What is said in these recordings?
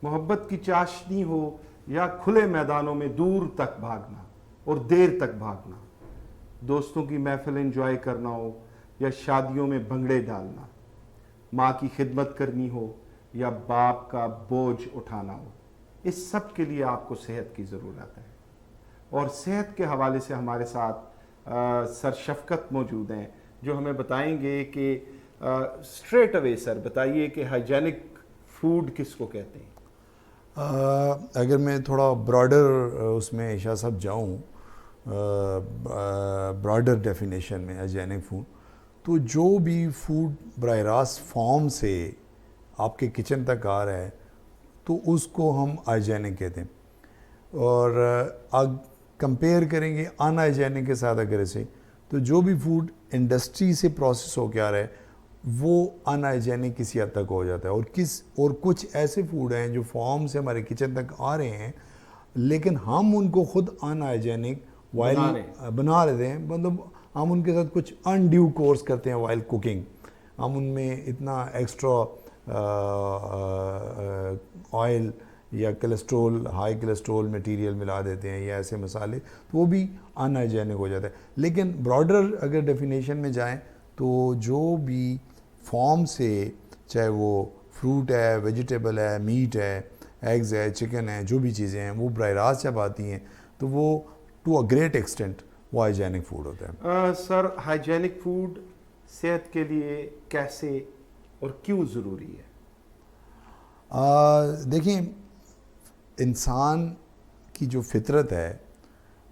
मोहब्बत की चाशनी हो या खुले मैदानों में दूर तक भागना और देर तक भागना, दोस्तों की महफिल एंजॉय करना हो या शादियों में भंगड़े डालना, माँ की खिदमत करनी हो या बाप का बोझ उठाना हो, इस सब के लिए आपको सेहत की ज़रूरत है। और सेहत के हवाले से हमारे साथ सर शफकत मौजूद हैं, जो हमें बताएंगे कि स्ट्रेट अवे सर बताइए कि हाइजेनिक फूड किसको कहते हैं। अगर मैं थोड़ा ब्रॉडर उसमें ईशा साहब जाऊँ, ब्रॉडर डेफिनेशन में हाइजेनिक फूड, तो जो भी फूड बराह रास्त फॉर्म से आपके किचन तक आ रहा है तो उसको हम हाइजेनिक कहते हैं। और अगर कंपेयर करेंगे अनहाइजेनिक के साथ अगर ऐसे, तो जो भी फूड इंडस्ट्री से प्रोसेस होकर आ रहा है वो अनहाइजेनिक किसी हद तक हो जाता है। और कुछ ऐसे फूड हैं जो फॉर्म से हमारे किचन तक आ रहे हैं लेकिन हम उनको खुद अनहाइजेनिक वाइल बना लेते हैं, मतलब हम उनके साथ कुछ अनड्यू कोर्स करते हैं वाइल कुकिंग। हम उनमें इतना एक्स्ट्रा ऑयल या कोलेस्ट्रोल, हाई कोलेस्ट्रोल मटेरियल मिला देते हैं या ऐसे मसाले, तो वो भी अनहाइजेनिक हो जाता है। लेकिन ब्रॉडर अगर डेफिनेशन में जाएं तो जो भी फॉर्म से, चाहे वो फ्रूट है, वेजिटेबल है, मीट है, एग्स है, चिकन है, जो भी चीज़ें हैं वो बराह रास्त जब आती हैं तो वो टू अ ग्रेट एक्सटेंट वो हाइजेनिक फूड होता है। सर हाइजेनिक फूड सेहत के लिए कैसे और क्यों ज़रूरी है? देखिए, इंसान की जो फितरत है,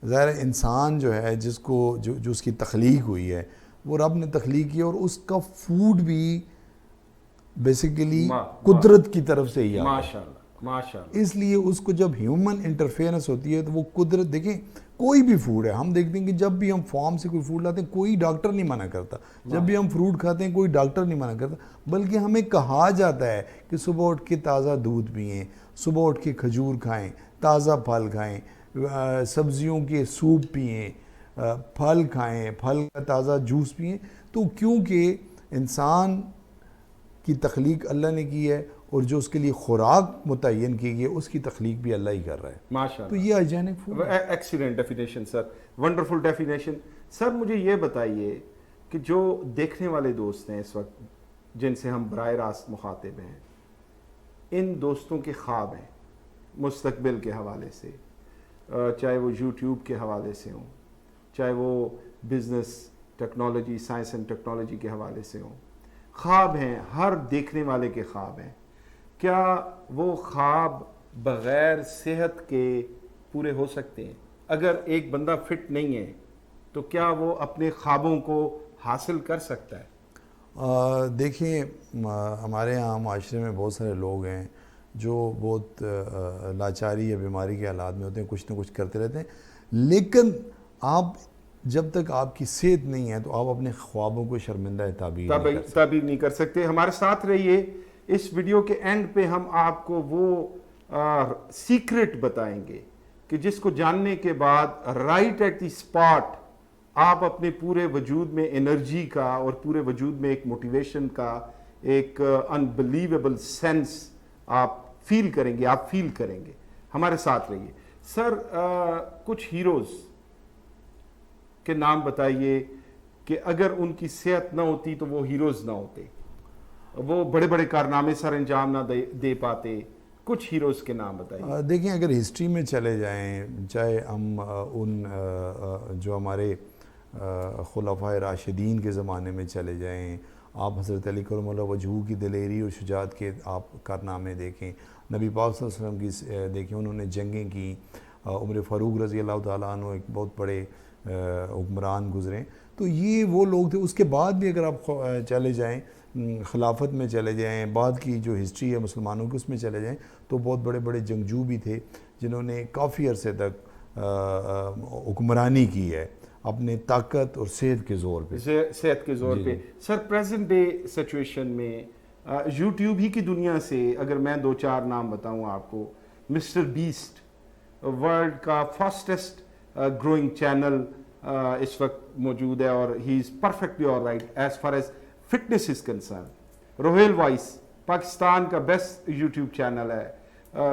ज़ाहिर इंसान जो है जिसको जो उसकी तख्लीक हुई है वो रब ने तख्लीक की, और उसका फूड भी बेसिकली कुदरत की तरफ से ही आता है। माशाल्लाह। इसलिए उसको जब ह्यूमन इंटरफेरेंस होती है तो वो कुदरत, देखें कोई भी फूड है, हम देखते हैं कि जब भी हम फार्म से कोई फूड लाते हैं कोई डॉक्टर नहीं मना करता, जब भी हम फ्रूट खाते हैं कोई डॉक्टर नहीं मना करता, बल्कि हमें कहा जाता है कि सुबह उठ के ताज़ा दूध पिएं, सुबह उठ के खजूर खाएं, ताज़ा फल खाएं, सब्जियों के सूप पिएं, फल खाएं, फल का ताज़ा जूस पिएं। तो क्योंकि इंसान की तख्लीक अल्लाह ने की है और जो उसके लिए खुराक मुतय्यन की गई है उसकी तख्लीक भी अल्लाह ही कर रहा है। माशाल्लाह। तो ये hygienic food, excellent definition sir, wonderful definition. Sir मुझे ये बताइए कि जो देखने वाले दोस्त हैं इस वक्त जिनसे हम बराह रास्त मुखातिब हैं, इन दोस्तों के ख्वाब हैं मुस्तकबिल के हवाले से, चाहे वो यूट्यूब के हवाले से हों, चाहे वो business, technology, science and technology के हवाले से हों, ख्वाब हैं, हर देखने वाले के ख्वाब हैं। क्या वो ख्वाब बग़ैर सेहत के पूरे हो सकते हैं? अगर एक बंदा फिट नहीं है तो क्या वो अपने ख्वाबों को हासिल कर सकता है? देखिए, हमारे यहाँ माशरे में बहुत सारे लोग हैं जो बहुत लाचारी या बीमारी के हालात में होते हैं, कुछ ना कुछ करते रहते हैं, लेकिन आप जब तक आपकी सेहत नहीं है तो आप अपने ख्वाबों को शर्मिंदा ताबीर नहीं कर सकते। हमारे साथ रहिए, इस वीडियो के एंड पे हम आपको वो सीक्रेट बताएंगे कि जिसको जानने के बाद राइट एट द स्पॉट आप अपने पूरे वजूद में एनर्जी का और पूरे वजूद में एक मोटिवेशन का एक अनबिलीवेबल सेंस आप फील करेंगे। हमारे साथ रहिए। सर कुछ हीरोज़ के नाम बताइए कि अगर उनकी सेहत ना होती तो वो हीरोज़ ना होते, वो बड़े बड़े कारनामे सर अंजाम ना दे पाते। कुछ हीरोज़ के नाम बताइए। देखिए, अगर हिस्ट्री में चले जाएं, चाहे हम उन जो हमारे खुलाफाए राशिदीन के ज़माने में चले जाएं, आप हज़रत अली करमुल्लाह वजहू की दिलेरी और शुजात के आप कारनामे देखें, नबी पाक सल्लल्लाहु अलैहि वसल्लम की देखें, उन्होंने जंगें की, उमर फ़ारूक रज़ी अल्लाह ताला अन्हु एक बहुत बड़े हुक्मरान गुज़रे। तो ये वो लोग थे। उसके बाद भी अगर आप चले जाएँ, खिलाफत में चले जाएँ, बाद की जो हिस्ट्री है मुसलमानों की उसमें चले जाएँ, तो बहुत बड़े बड़े जंगजू भी थे जिन्होंने काफ़ी अरसे तक हुक्मरानी की है अपने ताकत और सेहत के ज़ोर पे। सर प्रेजेंट डे सिचुएशन में यूट्यूब ही की दुनिया से अगर मैं 2-4 नाम बताऊं आपको, मिस्टर बीस्ट वर्ल्ड का फास्टेस्ट ग्रोइंग चैनल इस वक्त मौजूद है और he is perfectly alright as far as fitness is concern. Rohail voice Pakistan का बेस्ट यूट्यूब चैनल है।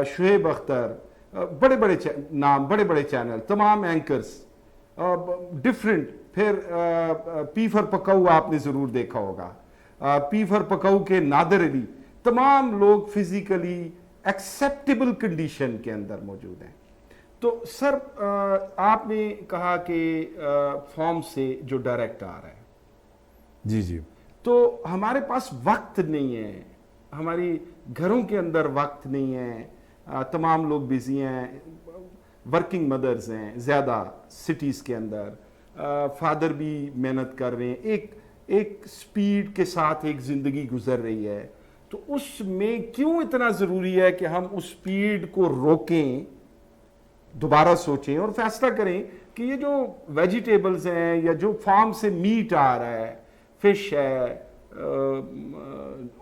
शुएब अख्तर, बड़े बड़े नाम, बड़े बड़े चैनल, तमाम एंकर्स डिफरेंट। फिर पी फॉर पकाऊ आपने ज़रूर देखा होगा, पी फॉर पकाऊ के नादर अली, तमाम लोग फिजिकली एक्सेप्टेबल कंडीशन के अंदर मौजूद हैं। तो सर आपने कहा कि फॉर्म से जो डायरेक्ट आ रहा है, जी जी, तो हमारे पास वक्त नहीं है, हमारी घरों के अंदर वक्त नहीं है, तमाम लोग बिजी हैं, वर्किंग मदर्स हैं ज़्यादा सिटीज़ के अंदर, फादर भी मेहनत कर रहे हैं, एक स्पीड के साथ एक ज़िंदगी गुजर रही है। तो उसमें क्यों इतना ज़रूरी है कि हम उस स्पीड को रोकें, दोबारा सोचें और फैसला करें कि ये जो वेजिटेबल्स हैं या जो फार्म से मीट आ रहा है, फिश है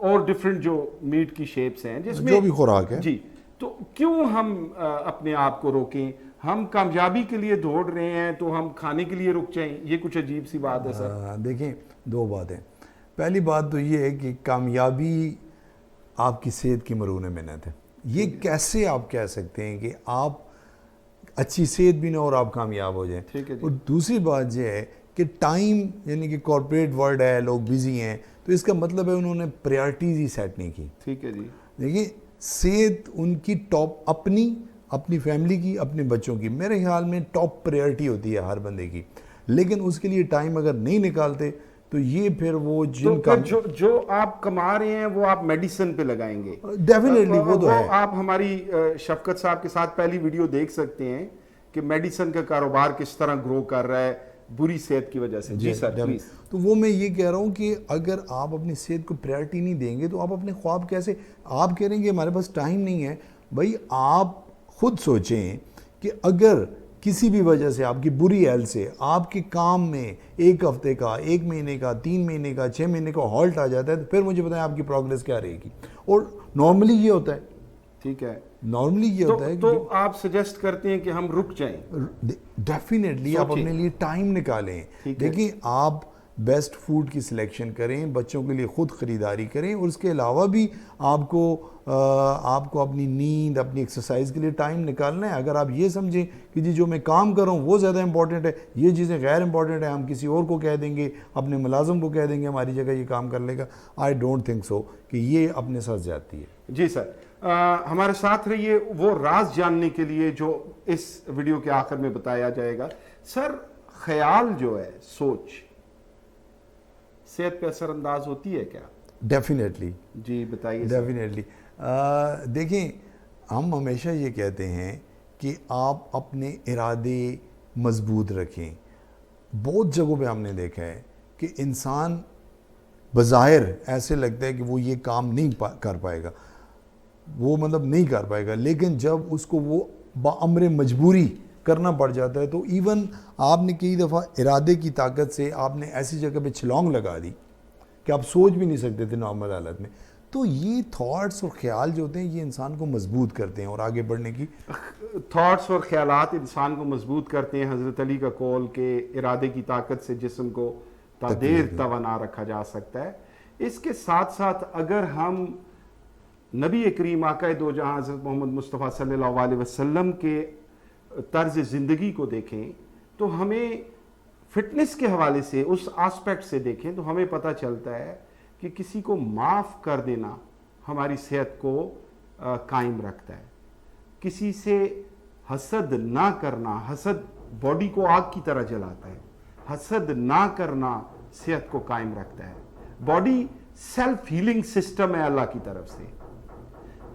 और डिफरेंट जो मीट की शेप्स हैं जिसमें जो भी खुराक है जी, तो क्यों हम अपने आप को रोकें? हम कामयाबी के लिए दौड़ रहे हैं तो हम खाने के लिए रुक जाएं, ये कुछ अजीब सी बात है सर। देखें, दो बातें। पहली बात तो ये है कि कामयाबी आपकी सेहत की मरून मेहनत है। ये कैसे आप कह सकते हैं कि आप अच्छी सेहत भी ना और आप कामयाब हो जाएं? ठीक है जी। और दूसरी बात यह है कि टाइम, यानी कि कॉर्पोरेट वर्ल्ड है, लोग बिजी हैं, तो इसका मतलब है उन्होंने प्रायोरिटीज ही सेट नहीं की। ठीक है जी। देखिए, सेहत उनकी टॉप, अपनी फैमिली की, अपने बच्चों की, मेरे ख्याल में टॉप प्रायोरिटी होती है हर बंदे की। लेकिन उसके लिए टाइम अगर नहीं निकालते तो ये फिर वो जिनका जो आप कमा रहे हैं वो आप मेडिसिन पे लगाएंगे। डेफिनेटली वो तो है। आप हमारी शफकत साहब के साथ पहली वीडियो देख सकते हैं कि मेडिसिन का कारोबार किस तरह ग्रो कर रहा है बुरी सेहत की वजह से। जी सर प्लीज। तो वो मैं ये कह रहा हूँ कि अगर आप अपनी सेहत को प्रायोरिटी नहीं देंगे तो आप अपने ख्वाब कैसे, आप कह रहे हैं कि हमारे पास टाइम नहीं है। भाई आप खुद सोचें कि अगर किसी भी वजह से आपकी बुरी हेल्थ से आपके काम में 1 हफ्ते का, 1 महीने का, 3 महीने का, 6 महीने का हॉल्ट आ जाता है, तो फिर मुझे बताएं आपकी प्रोग्रेस क्या रहेगी। और नॉर्मली ये होता है, ठीक है, नॉर्मली ये होता है तो आप सजेस्ट करते हैं कि हम रुक जाएं। डेफिनेटली आप अपने लिए टाइम निकालें। देखिए, आप बेस्ट फूड की सिलेक्शन करें, बच्चों के लिए खुद ख़रीदारी करें, और उसके अलावा भी आपको अपनी नींद, अपनी एक्सरसाइज के लिए टाइम निकालना है। अगर आप ये समझें कि जी जो मैं काम कर रहा हूँ वो ज़्यादा इंपॉर्टेंट है, ये चीज़ें गैर इंपॉर्टेंट है, हम किसी और को कह देंगे, अपने मुलाजिम को कह देंगे हमारी जगह ये काम कर लेगा, आई डोंट थिंक सो कि ये अपने साथ जाती है। जी सर, हमारे साथ रहिए वो राज जानने के लिए जो इस वीडियो के आखिर में बताया जाएगा। सर, ख्याल जो है, सोच सेहत पे असरअंदाज होती है क्या? डेफिनेटली जी बताइए। डेफिनेटली। देखें, हम हमेशा ये कहते हैं कि आप अपने इरादे मजबूत रखें। बहुत जगहों पे हमने देखा है कि इंसान बज़ाहिर ऐसे लगता है कि वो ये काम नहीं कर पाएगा, वो मतलब नहीं कर पाएगा, लेकिन जब उसको वो बाअमरे मजबूरी करना पड़ जाता है तो इवन आपने कई दफ़ा इरादे की ताकत से आपने ऐसी जगह पे छलांग लगा दी कि आप सोच भी नहीं सकते थे नॉर्मल हालत में। तो ये थॉट्स और ख्याल जो होते हैं ये इंसान को मजबूत करते हैं और आगे बढ़ने की थॉट्स और ख्यालात इंसान को मजबूत करते हैं। हज़रत अली का कौल के इरादे की ताकत से जिस्म को तादेर तवाना रखा जा सकता है। इसके साथ साथ अगर हम नबी करीम आका दो जहां हज़रत मोहम्मद मुस्तफ़ा सल्लल्लाहु अलैहि वसल्लम के तर्ज ज़िंदगी को देखें तो हमें फिटनेस के हवाले से उस एस्पेक्ट से देखें तो हमें पता चलता है कि किसी को माफ़ कर देना हमारी सेहत को कायम रखता है। किसी से हसद ना करना, हसद बॉडी को आग की तरह जलाता है, हसद ना करना सेहत को कायम रखता है। बॉडी सेल्फ हीलिंग सिस्टम है अल्लाह की तरफ से।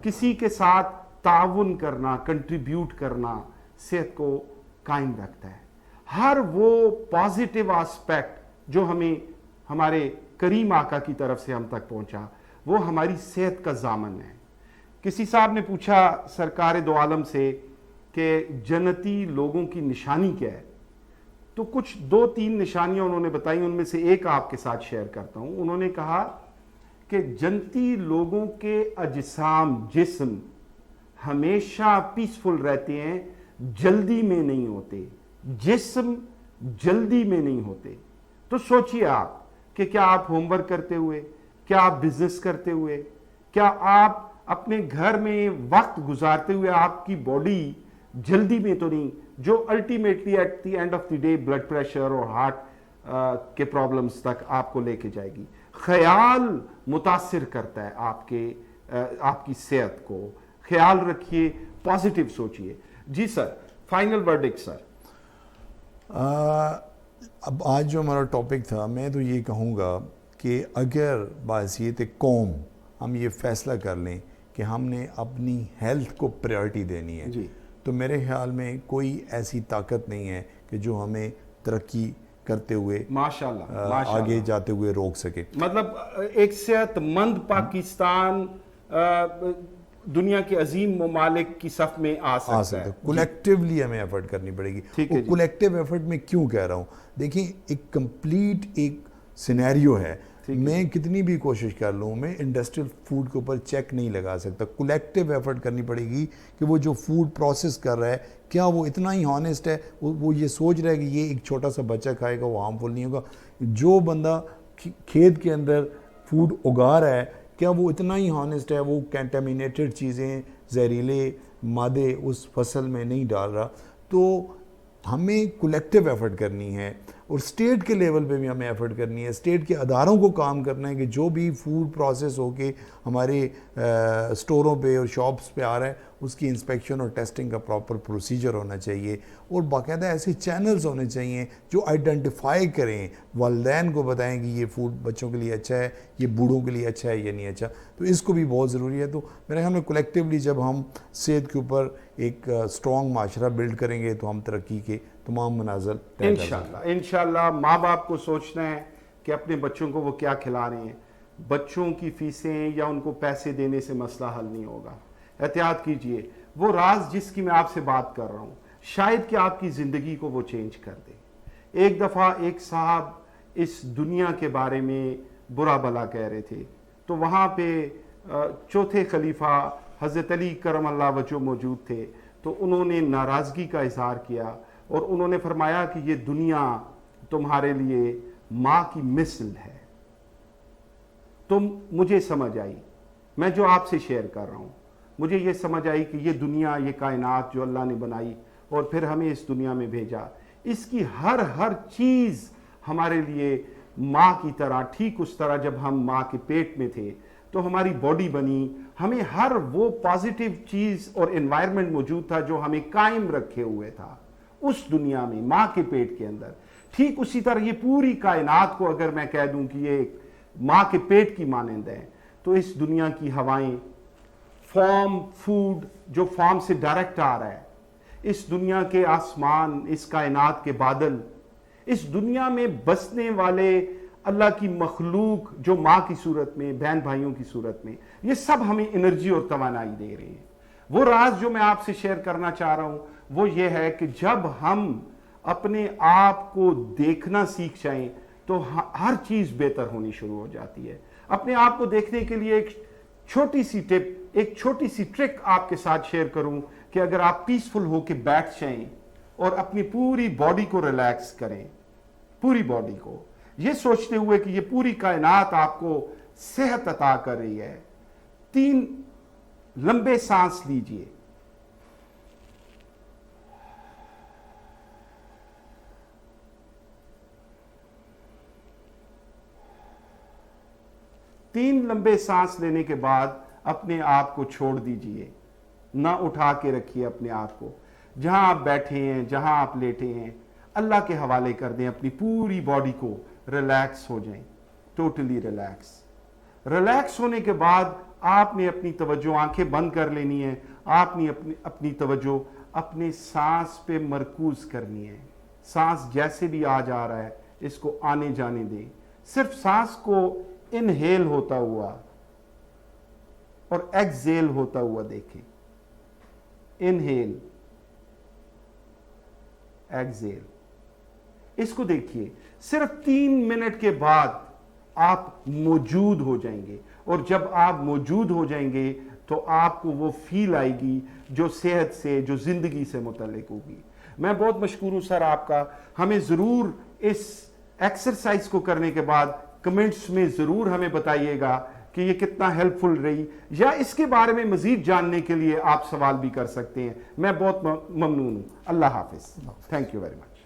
किसी के साथ ताउन करना, कंट्रीब्यूट करना सेहत को कायम रखता है। हर वो पॉजिटिव एस्पेक्ट जो हमें हमारे करीम आका की तरफ से हम तक पहुंचा वो हमारी सेहत का जामन है। किसी साहब ने पूछा सरकार दो आलम से कि जन्नती लोगों की निशानी क्या है, तो कुछ 2-3 निशानियां उन्होंने बताई, उनमें से एक आपके साथ शेयर करता हूं। उन्होंने कहा कि जन्नती लोगों के अजसाम, जिस्म हमेशा पीसफुल रहते हैं, जल्दी में नहीं होते, जिस्म जल्दी में नहीं होते। तो सोचिए आप कि क्या आप होमवर्क करते हुए, क्या आप बिजनेस करते हुए, क्या आप अपने घर में वक्त गुजारते हुए आपकी बॉडी जल्दी में तो नहीं, जो ultimately at the end of the day blood pressure और हार्ट के प्रॉब्लम्स तक आपको लेके जाएगी। ख्याल मुतासिर करता है आपकी सेहत को। ख्याल रखिए, पॉजिटिव सोचिए। जी सर, फाइनल वर्डिक्ट सर। अब आज जो हमारा टॉपिक था, मैं तो ये कहूँगा कि अगर बाहसीयत कौम हम ये फैसला कर लें कि हमने अपनी हेल्थ को प्रायोरिटी देनी है जी, तो मेरे ख्याल में कोई ऐसी ताकत नहीं है कि जो हमें तरक्की करते हुए माशाल्लाह आगे जाते हुए रोक सके। मतलब एक सेहतमंद पाकिस्तान दुनिया के अजीम ममालिक की सफ में आ सकता है। कलेक्टिवली हमें एफर्ट करनी पड़ेगी। कलेक्टिव एफर्ट में क्यों कह रहा हूँ, देखिए एक कंप्लीट एक सिनेरियो है। मैं कितनी भी कोशिश कर लूँ, मैं इंडस्ट्रियल फूड के ऊपर चेक नहीं लगा सकता। कलेक्टिव एफर्ट करनी पड़ेगी कि वो जो फूड प्रोसेस कर रहा है क्या वो इतना ही हॉनेस्ट है, वो ये सोच रहा है कि ये एक छोटा सा बच्चा खाएगा वो हार्मफुल नहीं होगा। जो बंदा खेत के अंदर फूड उगा रहा है क्या वो इतना ही हॉनेस्ट है, वो कंटामिनेटेड चीज़ें जहरीले मादे उस फसल में नहीं डाल रहा। तो हमें कलेक्टिव एफर्ट करनी है और स्टेट के लेवल पे भी हमें एफर्ट करनी है। स्टेट के अदारों को काम करना है कि जो भी फूड प्रोसेस होके हमारे स्टोरों पे और शॉप्स पे आ रहा है उसकी इंस्पेक्शन और टेस्टिंग का प्रॉपर प्रोसीजर होना चाहिए और बाकायदा ऐसे चैनल्स होने चाहिए जो आइडेंटिफाई करें, वालिदैन को बताएं कि ये फूड बच्चों के लिए अच्छा है, ये बूढ़ों के लिए अच्छा है, ये नहीं अच्छा। तो इसको भी बहुत ज़रूरी है। तो मेरे ख्याल में कलेक्टिवली जब हम सेहत के ऊपर एक स्ट्रॉन्ग माशरा बिल्ड करेंगे तो हम तरक्की के तमाम मनाज़िल इंशाल्लाह। माँ बाप को सोचना है कि अपने बच्चों को वो क्या खिला रहे हैं। बच्चों की फीसें या उनको पैसे देने से मसला हल नहीं होगा। एहतियात कीजिए। वो राज जिसकी मैं आपसे बात कर रहा हूँ शायद कि आपकी ज़िंदगी को वो चेंज कर दे। एक दफ़ा एक साहब इस दुनिया के बारे में बुरा भला कह रहे थे, तो वहाँ पे चौथे खलीफा हज़रत अली करमल्लाह वजह मौजूद थे। तो उन्होंने नाराज़गी का इजहार किया और उन्होंने फरमाया कि ये दुनिया तुम्हारे लिए माँ की मिसल है। तो मुझे समझ आई, मैं जो आपसे शेयर कर रहा हूँ, मुझे ये समझ आई कि ये दुनिया, ये कायनात जो अल्लाह ने बनाई और फिर हमें इस दुनिया में भेजा, इसकी हर चीज़ हमारे लिए माँ की तरह, ठीक उस तरह जब हम माँ के पेट में थे तो हमारी बॉडी बनी, हमें हर वो पॉजिटिव चीज़ और एनवायरनमेंट मौजूद था जो हमें कायम रखे हुए था उस दुनिया में, माँ के पेट के अंदर। ठीक उसी तरह ये पूरी कायनात को अगर मैं कह दूं कि ये माँ के पेट की मानंद है, तो इस दुनिया की हवाएं, फॉर्म फूड जो फॉर्म से डायरेक्ट आ रहा है, इस दुनिया के आसमान, इस कायनात के बादल, इस दुनिया में बसने वाले अल्लाह की मखलूक जो माँ की सूरत में, बहन भाइयों की सूरत में, ये सब हमें एनर्जी और तवानाई दे रहे हैं। वो राज जो मैं आपसे शेयर करना चाह रहा हूं वो ये है कि जब हम अपने आप को देखना सीख जाएं तो हर चीज बेहतर होनी शुरू हो जाती है। अपने आप को देखने के लिए एक छोटी सी टिप, एक छोटी सी ट्रिक आपके साथ शेयर करूं कि अगर आप पीसफुल होकर बैठ जाएं और अपनी पूरी बॉडी को रिलैक्स करें, पूरी बॉडी को, ये सोचते हुए कि ये पूरी कायनात आपको सेहत अता कर रही है, 3 लंबे सांस लीजिए। तीन लंबे सांस लेने के बाद अपने आप को छोड़ दीजिए, ना उठा के रखिए अपने आप को। जहां आप बैठे हैं, जहां आप लेटे हैं, अल्लाह के हवाले कर दें। अपनी पूरी बॉडी को रिलैक्स हो जाएं, टोटली रिलैक्स। रिलैक्स होने के बाद आपने अपनी तवज्जो, आंखें बंद कर लेनी है, आपने अपनी तवज्जो अपने सांस पे मरकूज करनी है। सांस जैसे भी आ जा रहा है इसको आने जाने दें। सिर्फ सांस को इनहेल होता हुआ और एक्सहेल होता हुआ देखें। इनहेल, एक्सहेल, इसको देखिए। सिर्फ 3 मिनट के बाद आप मौजूद हो जाएंगे और जब आप मौजूद हो जाएंगे तो आपको वो फील आएगी जो सेहत से, जो जिंदगी से मुतल्लिक होगी। मैं बहुत मशकूर हूं सर आपका। हमें जरूर इस एक्सरसाइज को करने के बाद कमेंट्स में जरूर हमें बताइएगा कि ये कितना हेल्पफुल रही, या इसके बारे में मजीद जानने के लिए आप सवाल भी कर सकते हैं। मैं बहुत ममनून हूँ। अल्लाह हाफिज। Thank you very much.